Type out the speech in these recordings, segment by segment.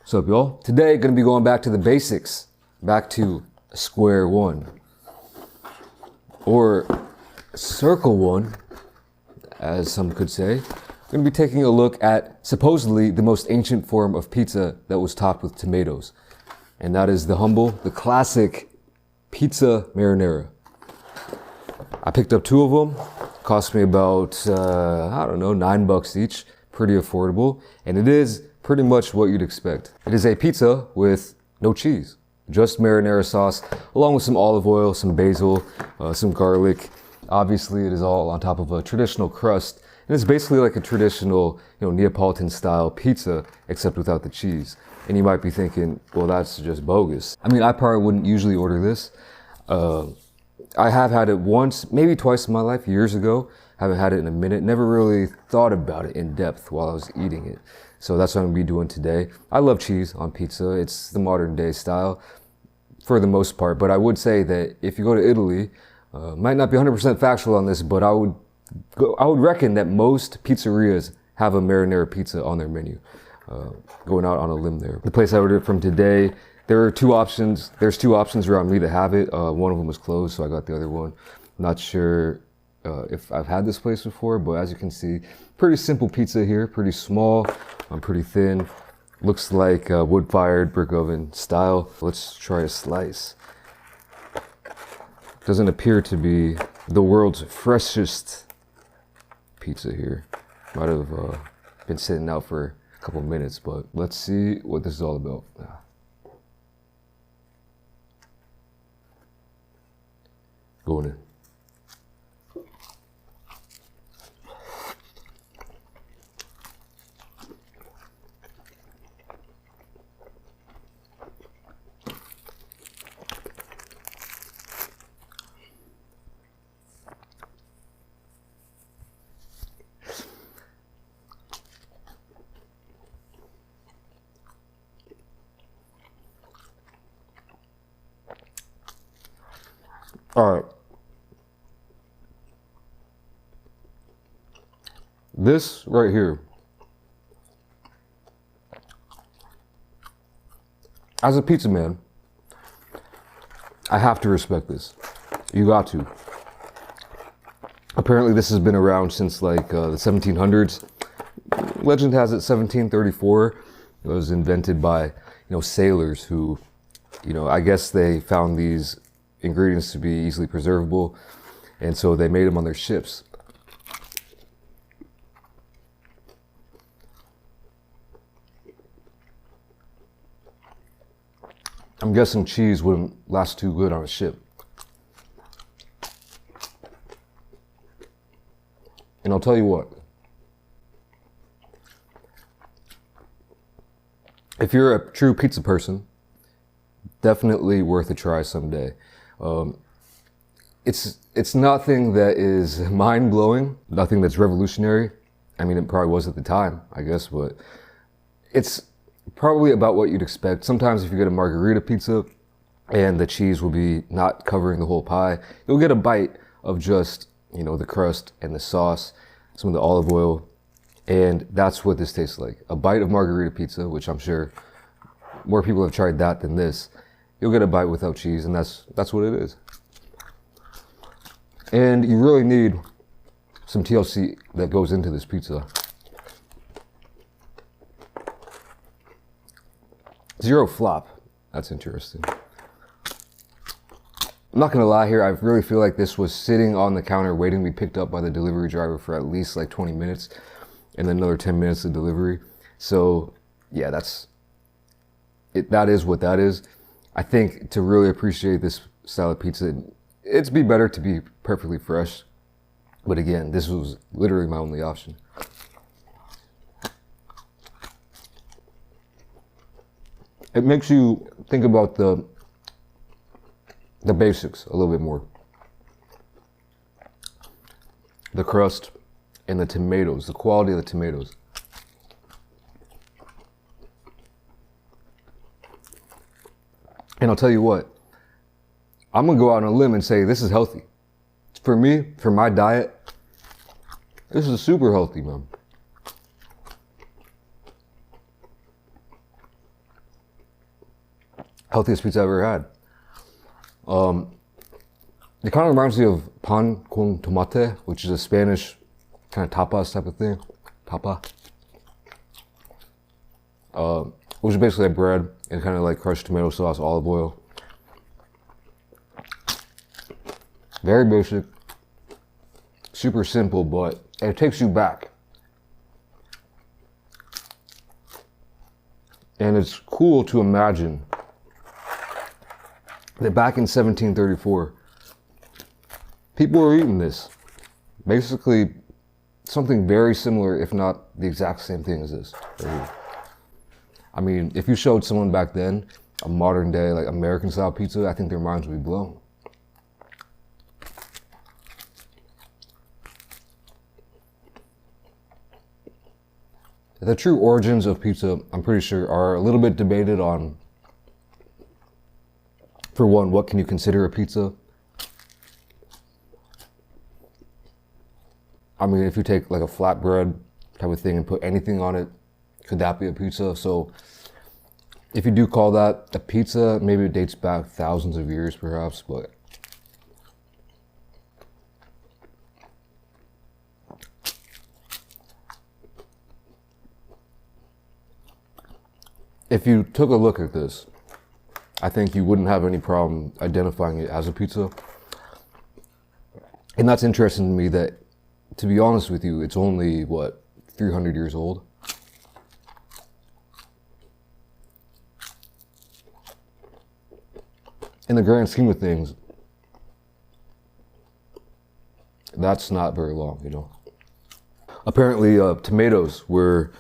What's up, y'all? Today, gonna be going back to the basics, back to square one, or circle one, as some could say. We're gonna be taking a look at supposedly the most ancient form of pizza that was topped with tomatoes, and that is the classic pizza marinara. I picked up 2 of them. Cost me about, I don't know, $9 each. Pretty affordable, and it is pretty much what you'd expect. It is a pizza with no cheese, just marinara sauce, along with some olive oil, some basil, some garlic. Obviously, it is all on top of a traditional crust, and it's basically like a traditional, Neapolitan style pizza, except without the cheese. And you might be thinking, well, that's just bogus. I mean, I probably wouldn't usually order this. I have had it once, maybe twice in my life, years ago. Haven't had it in a minute. Never really thought about it in depth while I was eating it. So that's what I'm gonna be doing today. I love cheese on pizza. It's the modern day style for the most part. But I would say that if you go to Italy, might not be 100% factual on this, but I would reckon that most pizzerias have a marinara pizza on their menu. Going out on a limb there. The place I ordered it from today, there are 2 options. There's 2 options around me that have it. One of them was closed, so I got the other one. Not sure if I've had this place before, but as you can see, pretty simple pizza here, pretty small, pretty thin. Looks like wood-fired brick oven style. Let's try a slice. Doesn't appear to be the world's freshest pizza here. Might have been sitting out for a couple minutes, but let's see what this is all about. Going in. All right. This right here, as a pizza man, I have to respect this. You got to. Apparently this has been around since like the 1700s. Legend has it 1734. It was invented by, sailors who, I guess they found these ingredients to be easily preservable, and so they made them on their ships. I'm guessing cheese wouldn't last too good on a ship. And I'll tell you what, if you're a true pizza person, definitely worth a try someday. It's nothing that is mind-blowing, nothing that's revolutionary. I mean, it probably was at the time, I guess, but it's probably about what you'd expect. Sometimes if you get a margarita pizza and the cheese will be not covering the whole pie, you'll get a bite of just, the crust and the sauce, some of the olive oil, and that's what this tastes like. A bite of margarita pizza, which I'm sure more people have tried that than this. You'll get a bite without cheese, and that's what it is. And you really need some TLC that goes into this pizza. 0 flop. That's interesting. I'm not gonna lie here, I really feel like this was sitting on the counter waiting to be picked up by the delivery driver for at least like 20 minutes and then another 10 minutes of delivery. So yeah, that is what that is. I think to really appreciate this style of pizza, it'd be better to be perfectly fresh. But again, this was literally my only option. It makes you think about the basics a little bit more. The crust and the tomatoes, the quality of the tomatoes. And I'll tell you what, I'm gonna go out on a limb and say this is healthy. For me, for my diet, this is super healthy, man. Healthiest pizza I've ever had. It kind of reminds me of pan con tomate, which is a Spanish kind of tapas type of thing. Tapa. Which is basically like bread and kind of like crushed tomato sauce, olive oil. Very basic. Super simple, but it takes you back. And it's cool to imagine that back in 1734, people were eating this. Basically, something very similar, if not the exact same thing as this. I mean, if you showed someone back then a modern day, like American style pizza, I think their minds would be blown. The true origins of pizza, I'm pretty sure, are a little bit debated on, for one, what can you consider a pizza? I mean, if you take like a flatbread type of thing and put anything on it, could that be a pizza? So if you do call that a pizza, maybe it dates back thousands of years perhaps, but if you took a look at this, I think you wouldn't have any problem identifying it as a pizza. And that's interesting to me that, to be honest with you, it's only, what, 300 years old? In the grand scheme of things, that's not very long, you know? Apparently, tomatoes were,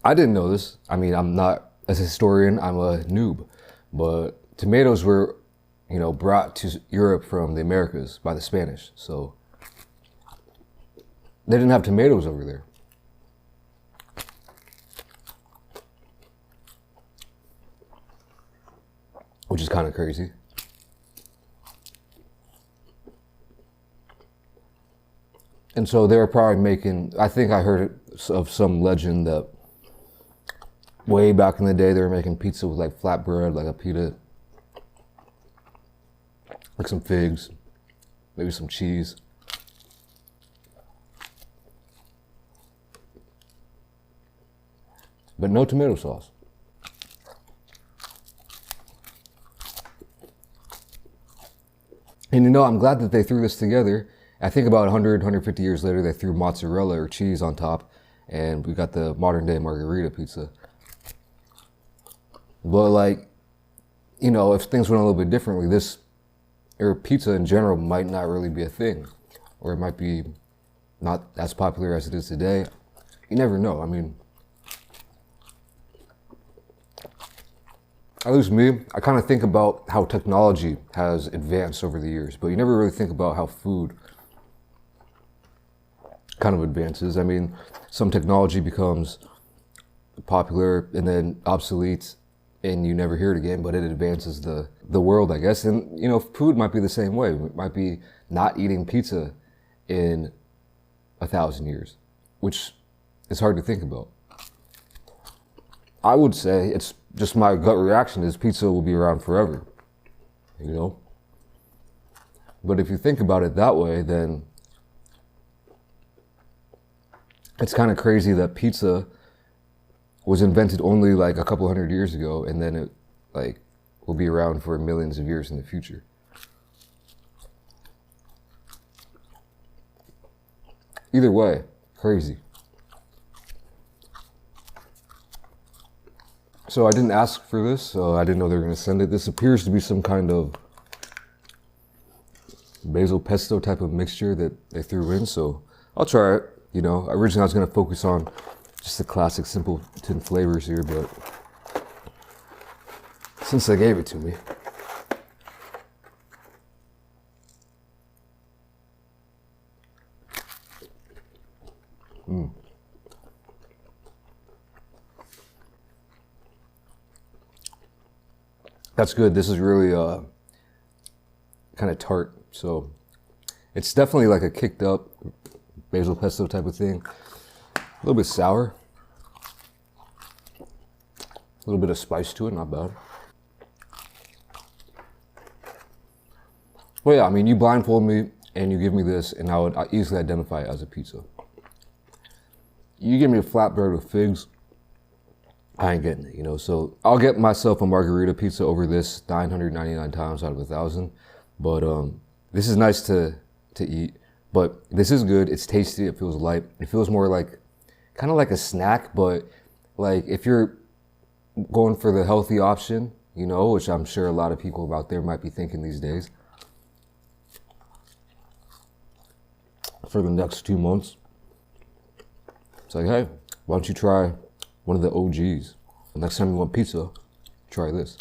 I didn't know this. I mean, I'm not, as a historian, I'm a noob. But tomatoes were, you know, brought to Europe from the Americas by the Spanish. So they didn't have tomatoes over there. Which is kind of crazy. And so they were probably making, I think I heard of some legend that way back in the day they were making pizza with like flatbread, like a pita, like some figs, maybe some cheese. But no tomato sauce. And you know, I'm glad that they threw this together. I think about 100, 150 years later, they threw mozzarella or cheese on top, and we got the modern day margherita pizza. But like, you know, if things went a little bit differently, this, or pizza in general, might not really be a thing. Or it might be not as popular as it is today. You never know. I mean, at least me, I kind of think about how technology has advanced over the years, but you never really think about how food kind of advances. I mean, some technology becomes popular and then obsolete, and you never hear it again, but it advances the world, I guess. And, you know, food might be the same way. We might be not eating pizza in 1,000 years, which is hard to think about. I would say, it's just my gut reaction is pizza will be around forever, you know? But if you think about it that way, then it's kind of crazy that pizza was invented only like a couple hundred years ago, and then it like will be around for millions of years in the future. Either way, crazy. So I didn't ask for this, so I didn't know they were going to send it. This appears to be some kind of basil pesto type of mixture that they threw in, so I'll try it. You know, originally I was going to focus on just the classic simpleton flavors here, but since they gave it to me. That's good. This is really kind of tart, so it's definitely like a kicked up basil pesto type of thing. A little bit sour, a little bit of spice to it, not bad. Well, yeah, I mean, you blindfold me and you give me this, and I would easily identify it as a pizza. You give me a flatbread with figs, I ain't getting it, you know. So I'll get myself a margarita pizza over this 999 times out of 1,000. But this is nice to eat. But this is good. It's tasty. It feels light. It feels more like kind of like a snack. But like if you're going for the healthy option, you know, which I'm sure a lot of people out there might be thinking these days, for the next 2 months, it's like, hey, why don't you try one of the OGs? The next time you want pizza, try this.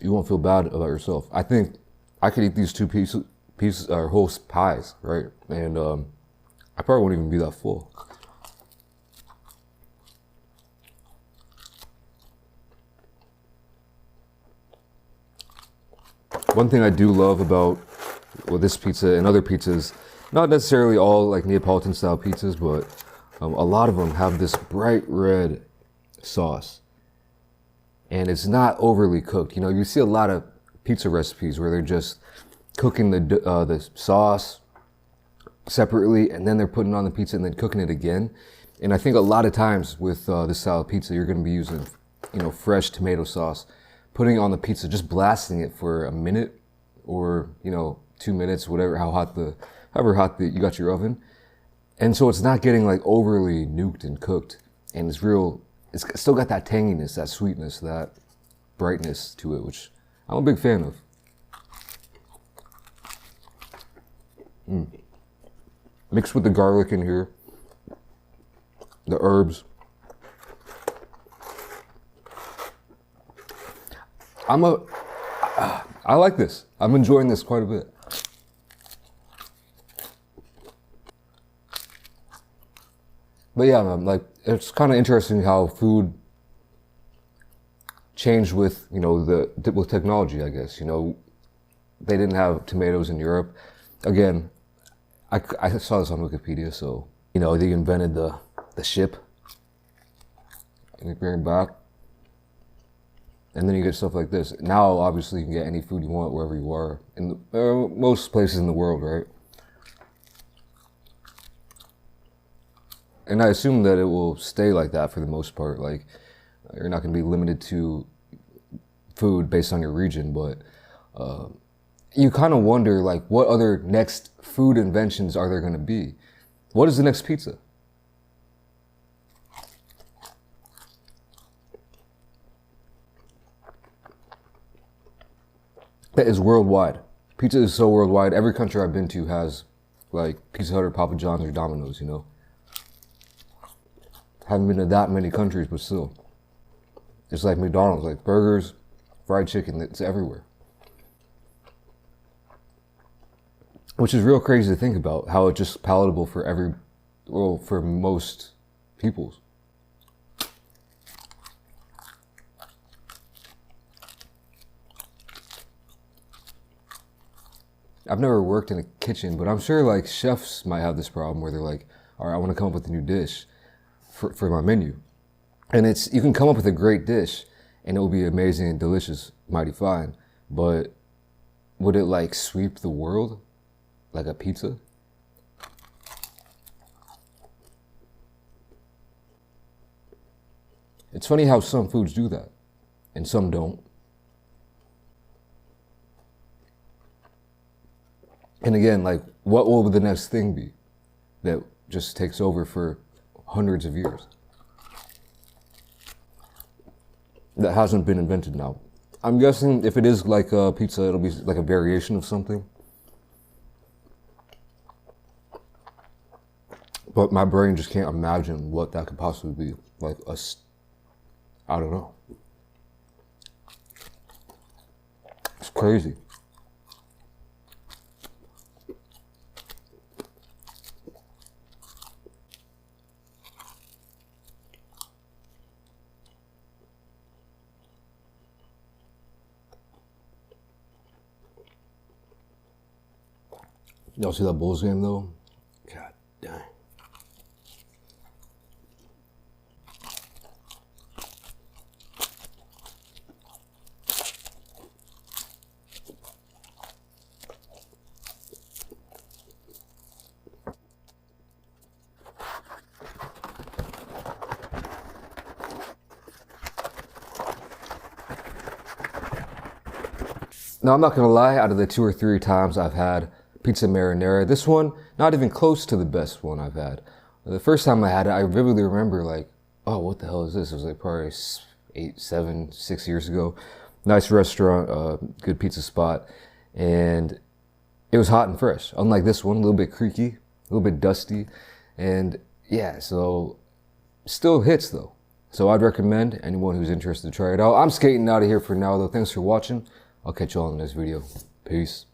You won't feel bad about yourself. I think I could eat these two pieces or whole pies, right? And I probably won't even be that full. One thing I do love about this pizza and other pizzas, not necessarily all like Neapolitan style pizzas, but a lot of them have this bright red sauce, and it's not overly cooked. You know, you see a lot of pizza recipes where they're just cooking the sauce separately, and then they're putting it on the pizza and then cooking it again. And I think a lot of times with this style of pizza, you're going to be using, you know, fresh tomato sauce, putting it on the pizza, just blasting it for a minute or, you know, 2 minutes, whatever, however hot you got your oven. And so it's not getting like overly nuked and cooked, and it's still got that tanginess, that sweetness, that brightness to it, which I'm a big fan of. Mixed with the garlic in here, the herbs. I like this. I'm enjoying this quite a bit. But yeah, man, like, it's kind of interesting how food changed with, you know, with technology, I guess. You know, they didn't have tomatoes in Europe. Again, I saw this on Wikipedia, so, you know, they invented the ship, and you bring it back, and then you get stuff like this. Now, obviously, you can get any food you want wherever you are, in most places in the world, right? And I assume that it will stay like that for the most part. Like, you're not going to be limited to food based on your region, but you kind of wonder, like, what other next food inventions are there going to be? What is the next pizza? That is worldwide. Pizza is so worldwide. Every country I've been to has, like, Pizza Hut or Papa John's or Domino's, you know? Haven't been to that many countries, but still. It's like McDonald's, like burgers, fried chicken, it's everywhere. Which is real crazy to think about, how it's just palatable for for most peoples. I've never worked in a kitchen, but I'm sure like chefs might have this problem where they're like, all right, I want to come up with a new dish for my menu. And you can come up with a great dish and it will be amazing and delicious, mighty fine. But would it like sweep the world like a pizza? It's funny how some foods do that and some don't. And again, like, what will the next thing be that just takes over for hundreds of years? That hasn't been invented now. I'm guessing if it is like a pizza, it'll be like a variation of something. But my brain just can't imagine what that could possibly be. Like I don't know. It's crazy. Y'all see that Bulls game though? God dang. Now, I'm not gonna lie, out of the 2 or 3 times I've had pizza marinara, this one, not even close to the best one I've had. The first time I had it, I vividly remember like, oh, what the hell is this? It was like probably 8, 7, 6 years ago. Nice restaurant, good pizza spot. And it was hot and fresh. Unlike this one, a little bit creaky, a little bit dusty. And yeah, so still hits though. So I'd recommend anyone who's interested to try it out. I'm skating out of here for now though. Thanks for watching. I'll catch you all in the next video. Peace.